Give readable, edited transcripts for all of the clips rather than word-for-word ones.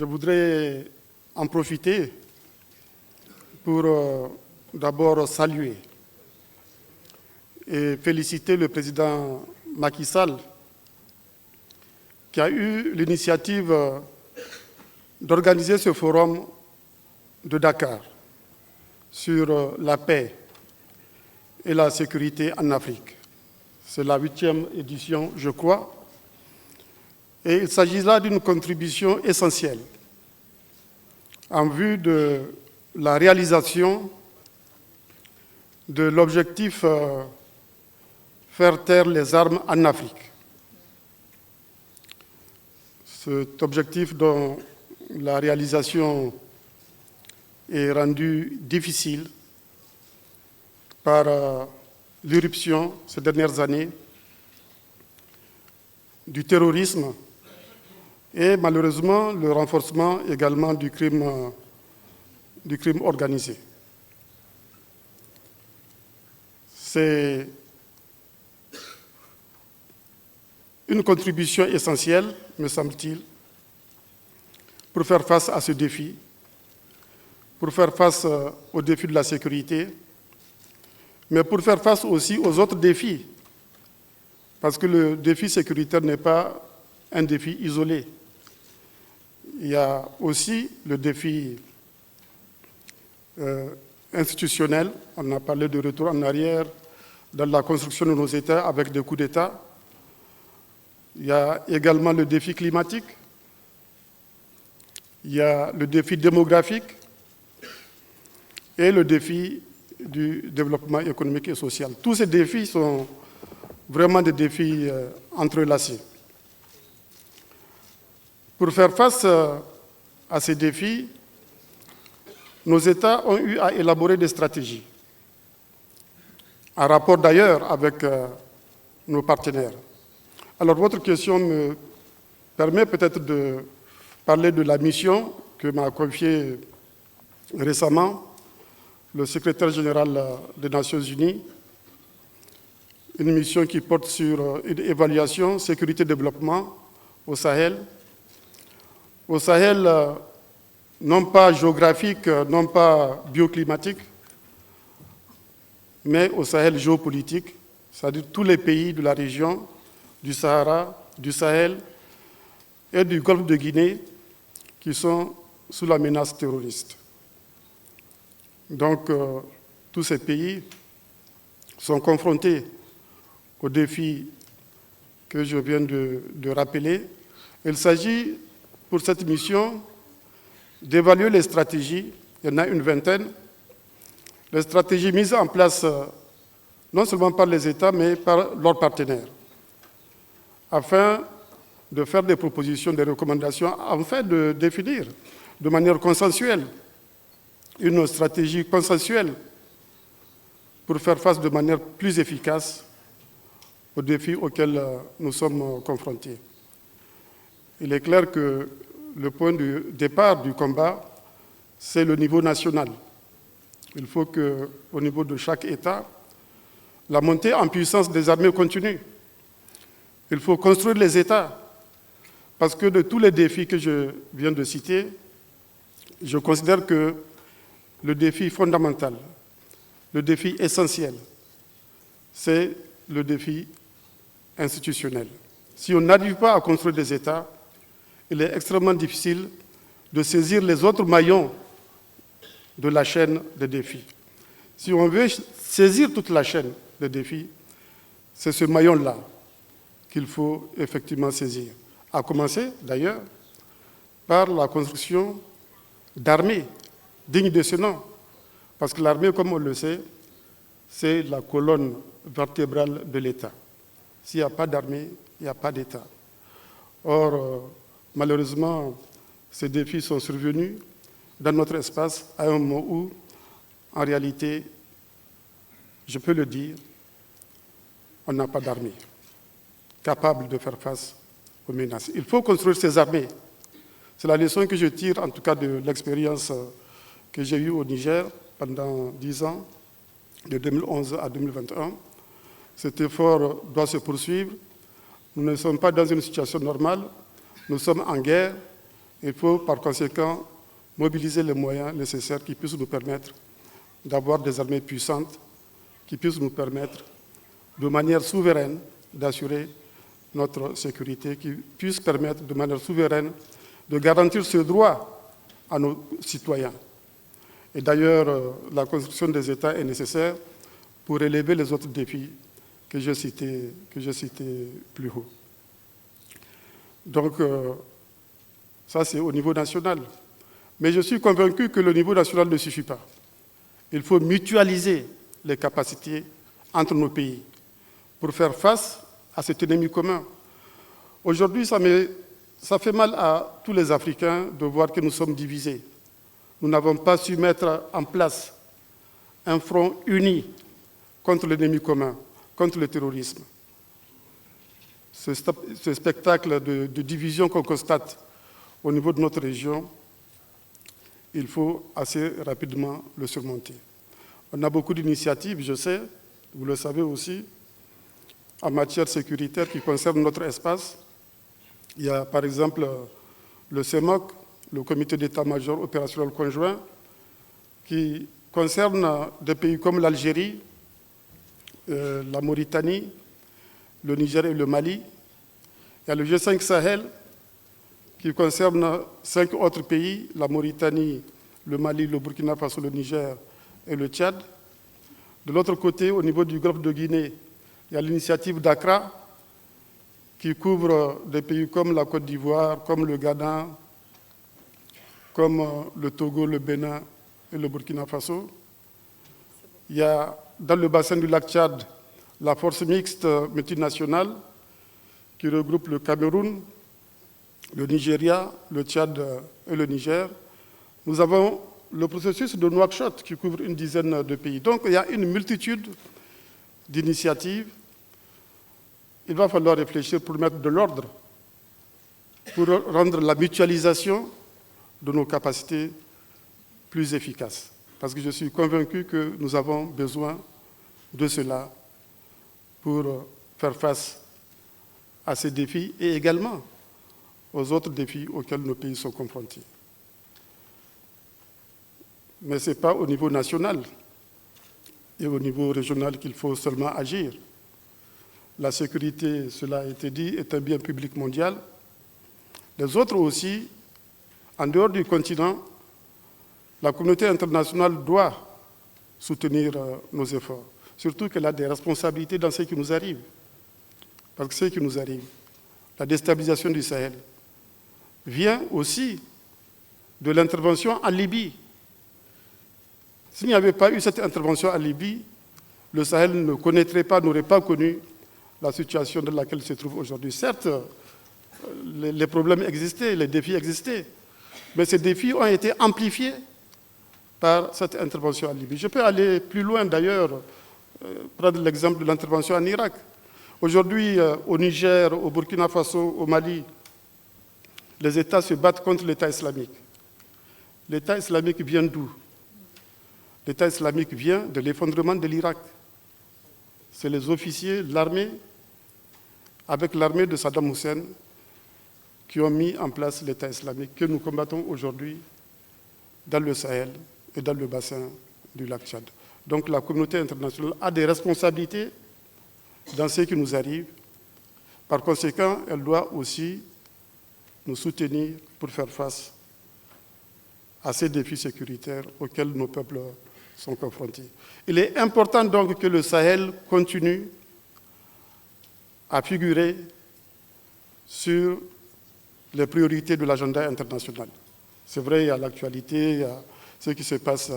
voudrais en profiter pour d'abord saluer et féliciter le président Macky Sall qui a eu l'initiative d'organiser ce forum de Dakar sur la paix et la sécurité en Afrique. C'est la 8e édition, je crois, et il s'agit là d'une contribution essentielle en vue de la réalisation de l'objectif faire taire les armes en Afrique. Cet objectif dont la réalisation est rendue difficile par l'irruption ces dernières années du terrorisme et malheureusement le renforcement également du crime organisé. C'est une contribution essentielle, me semble-t-il, pour faire face à ce défi, pour faire face au défi de la sécurité, mais pour faire face aussi aux autres défis, parce que le défi sécuritaire n'est pas un défi isolé. Il y a aussi le défi institutionnel, on a parlé de retour en arrière dans la construction de nos États avec des coups d'État. Il y a également le défi climatique, il y a le défi démographique et le défi du développement économique et social. Tous ces défis sont vraiment des défis entrelacés. Pour faire face à ces défis, nos États ont eu à élaborer des stratégies, en rapport d'ailleurs avec nos partenaires. Alors votre question me permet peut-être de parler de la mission que m'a confiée récemment le secrétaire général des Nations Unies, une mission qui porte sur une évaluation sécurité-développement au Sahel. Au Sahel, non pas géographique, non pas bioclimatique, mais au Sahel géopolitique, c'est-à-dire tous les pays de la région, du Sahara, du Sahel et du Golfe de Guinée qui sont sous la menace terroriste. Donc, tous ces pays sont confrontés aux défis que je viens de rappeler. Il s'agit, pour cette mission, d'évaluer les stratégies, il y en a une vingtaine, les stratégies mises en place non seulement par les États, mais par leurs partenaires, afin de faire des propositions, des recommandations, afin de définir de manière consensuelle une stratégie consensuelle pour faire face de manière plus efficace aux défis auxquels nous sommes confrontés. Il est clair que le point de départ du combat, c'est le niveau national. Il faut qu'au niveau de chaque État, la montée en puissance des armées continue. Il faut construire les États, parce que de tous les défis que je viens de citer, je considère que le défi fondamental, le défi essentiel, c'est le défi institutionnel. Si on n'arrive pas à construire des États, il est extrêmement difficile de saisir les autres maillons de la chaîne des défis. Si on veut saisir toute la chaîne des défis, c'est ce maillon-là qu'il faut effectivement saisir. À commencer, d'ailleurs, par la construction d'armées dignes de ce nom. Parce que l'armée, comme on le sait, c'est la colonne vertébrale de l'État. S'il n'y a pas d'armée, il n'y a pas d'État. Or, malheureusement, ces défis sont survenus dans notre espace à un moment où, en réalité, je peux le dire, on n'a pas d'armée capable de faire face aux menaces. Il faut construire ces armées. C'est la leçon que je tire, en tout cas, de l'expérience que j'ai eue au Niger pendant 10 ans, de 2011 à 2021. Cet effort doit se poursuivre. Nous ne sommes pas dans une situation normale. Nous sommes en guerre Il faut par conséquent mobiliser les moyens nécessaires qui puissent nous permettre d'avoir des armées puissantes, qui puissent nous permettre de manière souveraine d'assurer notre sécurité, qui puissent permettre de manière souveraine de garantir ce droit à nos citoyens. Et d'ailleurs, la construction des États est nécessaire pour relever les autres défis que j'ai cités plus haut. Donc, ça c'est au niveau national. Mais je suis convaincu que le niveau national ne suffit pas. Il faut mutualiser les capacités entre nos pays pour faire face à cet ennemi commun. Aujourd'hui, ça fait mal à tous les Africains de voir que nous sommes divisés. Nous n'avons pas su mettre en place un front uni contre l'ennemi commun, contre le terrorisme. Ce spectacle de division qu'on constate au niveau de notre région, il faut assez rapidement le surmonter. On a beaucoup d'initiatives, je sais, vous le savez aussi, en matière sécuritaire qui concernent notre espace. Il y a par exemple le CEMOC, le Comité d'état-major opérationnel conjoint, qui concerne des pays comme l'Algérie, la Mauritanie, le Niger et le Mali. Il y a le G5 Sahel, qui concerne 5 autres pays, la Mauritanie, le Mali, le Burkina Faso, le Niger et le Tchad. De l'autre côté, au niveau du Golfe de Guinée, il y a l'initiative d'Accra, qui couvre des pays comme la Côte d'Ivoire, comme le Ghana, comme le Togo, le Bénin et le Burkina Faso. Il y a dans le bassin du lac Tchad la force mixte multinationale qui regroupe le Cameroun, le Nigeria, le Tchad et le Niger. Nous avons le processus de Nouakchott qui couvre une dizaine de pays. Donc il y a une multitude d'initiatives. Il va falloir réfléchir pour mettre de l'ordre, pour rendre la mutualisation de nos capacités plus efficace. Parce que je suis convaincu que nous avons besoin de cela pour faire face à ces défis et également aux autres défis auxquels nos pays sont confrontés. Mais ce n'est pas au niveau national et au niveau régional qu'il faut seulement agir. La sécurité, cela a été dit, est un bien public mondial. Les autres aussi, en dehors du continent, la communauté internationale doit soutenir nos efforts, surtout qu'elle a des responsabilités dans ce qui nous arrive. Parce que ce qui nous arrive, la déstabilisation du Sahel, vient aussi de l'intervention en Libye. S'il n'y avait pas eu cette intervention en Libye, le Sahel ne connaîtrait pas, n'aurait pas connu la situation dans laquelle il se trouve aujourd'hui. Certes, les problèmes existaient, les défis existaient, mais ces défis ont été amplifiés par cette intervention en Libye. Je peux aller plus loin d'ailleurs, prendre l'exemple de l'intervention en Irak. Aujourd'hui, au Niger, au Burkina Faso, au Mali, les États se battent contre l'État islamique. L'État islamique vient d'où? L'État islamique vient de l'effondrement de l'Irak. C'est les officiers de l'armée, avec l'armée de Saddam Hussein, qui ont mis en place l'État islamique que nous combattons aujourd'hui dans le Sahel et dans le bassin du lac Tchad. Donc la communauté internationale a des responsabilités dans ce qui nous arrive. Par conséquent, elle doit aussi nous soutenir pour faire face à ces défis sécuritaires auxquels nos peuples sont confrontés. Il est important donc que le Sahel continue à figurer sur les priorités de l'agenda international. C'est vrai, il y a l'actualité, il y a ce qui se passe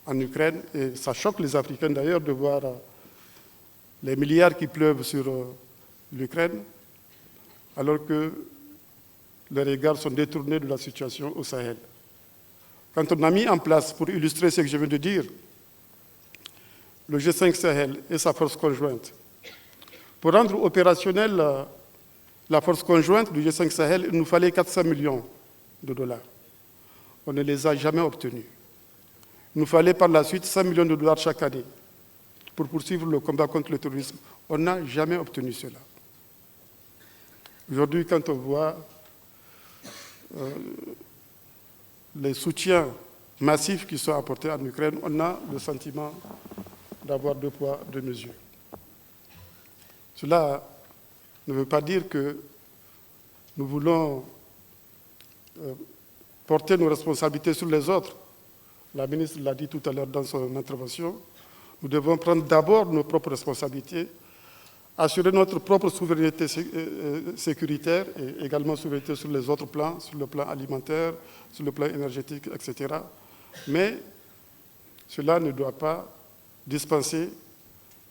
en Ukraine, et ça choque les Africains d'ailleurs de voir les milliards qui pleuvent sur l'Ukraine, alors que les regards sont détournés de la situation au Sahel. Quand on a mis en place, pour illustrer ce que je viens de dire, le G5 Sahel et sa force conjointe, pour rendre opérationnelle la force conjointe du G5 Sahel, il nous fallait 400 millions de dollars. On ne les a jamais obtenus. Il nous fallait par la suite 100 millions de dollars chaque année pour poursuivre le combat contre le terrorisme. On n'a jamais obtenu cela. Aujourd'hui, quand on voit les soutiens massifs qui sont apportés en Ukraine, on a le sentiment d'avoir deux poids, deux mesures. Cela ne veut pas dire que nous voulons porter nos responsabilités sur les autres. La ministre l'a dit tout à l'heure dans son intervention. Nous devons prendre d'abord nos propres responsabilités, assurer notre propre souveraineté sécuritaire et également souveraineté sur les autres plans, sur le plan alimentaire, sur le plan énergétique, etc. Mais cela ne doit pas dispenser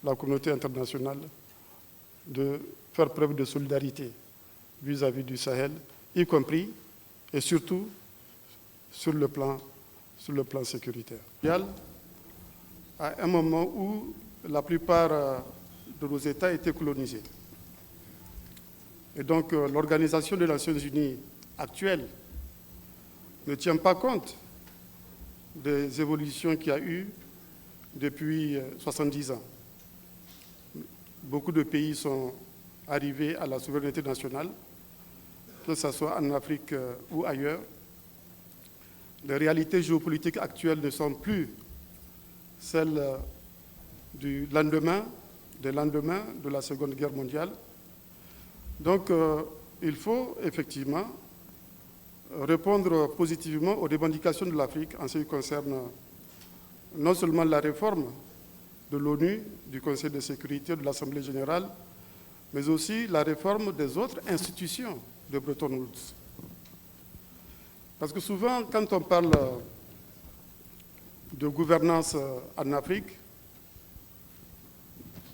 la communauté internationale de faire preuve de solidarité vis-à-vis du Sahel, y compris et surtout sur le plan sécuritaire. À un moment où la plupart de nos États étaient colonisés. Et donc l'Organisation des Nations Unies actuelle ne tient pas compte des évolutions qu'il y a eu depuis 70 ans. Beaucoup de pays sont arrivés à la souveraineté nationale, que ce soit en Afrique ou ailleurs. Les réalités géopolitiques actuelles ne sont plus celles des lendemains de la Seconde Guerre mondiale. Donc, il faut effectivement répondre positivement aux revendications de l'Afrique en ce qui concerne non seulement la réforme de l'ONU, du Conseil de sécurité, de l'Assemblée générale, mais aussi la réforme des autres institutions de Bretton Woods. Parce que souvent, quand on parle de gouvernance en Afrique,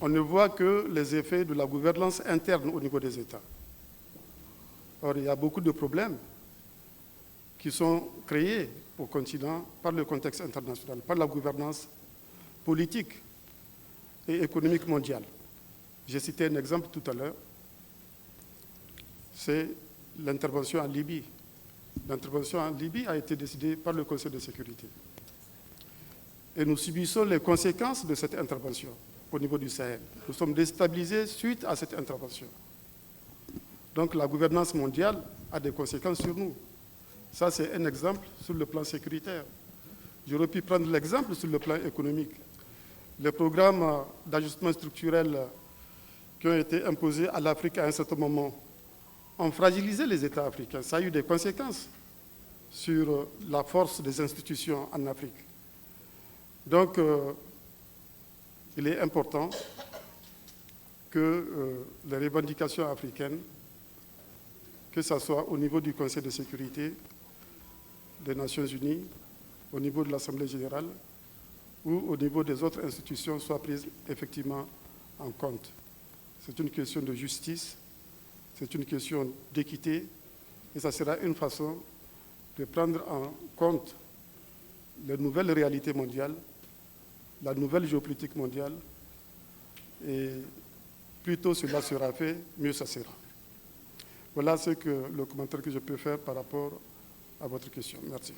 on ne voit que les effets de la gouvernance interne au niveau des États. Or, il y a beaucoup de problèmes qui sont créés au continent par le contexte international, par la gouvernance politique et économique mondiale. J'ai cité un exemple tout à l'heure, c'est l'intervention en Libye. L'intervention en Libye a été décidée par le Conseil de sécurité. Et nous subissons les conséquences de cette intervention au niveau du Sahel. Nous sommes déstabilisés suite à cette intervention. Donc la gouvernance mondiale a des conséquences sur nous. Ça, c'est un exemple sur le plan sécuritaire. J'aurais pu prendre l'exemple sur le plan économique. Les programmes d'ajustement structurel qui ont été imposés à l'Afrique à un certain moment ont fragilisé les États africains. Ça a eu des conséquences sur la force des institutions en Afrique. Donc, il est important que les revendications africaines, que ce soit au niveau du Conseil de sécurité des Nations Unies, au niveau de l'Assemblée générale ou au niveau des autres institutions, soient prises effectivement en compte. C'est une question de justice, c'est une question d'équité, et ça sera une façon de prendre en compte les nouvelles réalités mondiales, la nouvelle géopolitique mondiale, et plus tôt cela sera fait, mieux ça sera. Voilà le commentaire que je peux faire par rapport à votre question. Merci.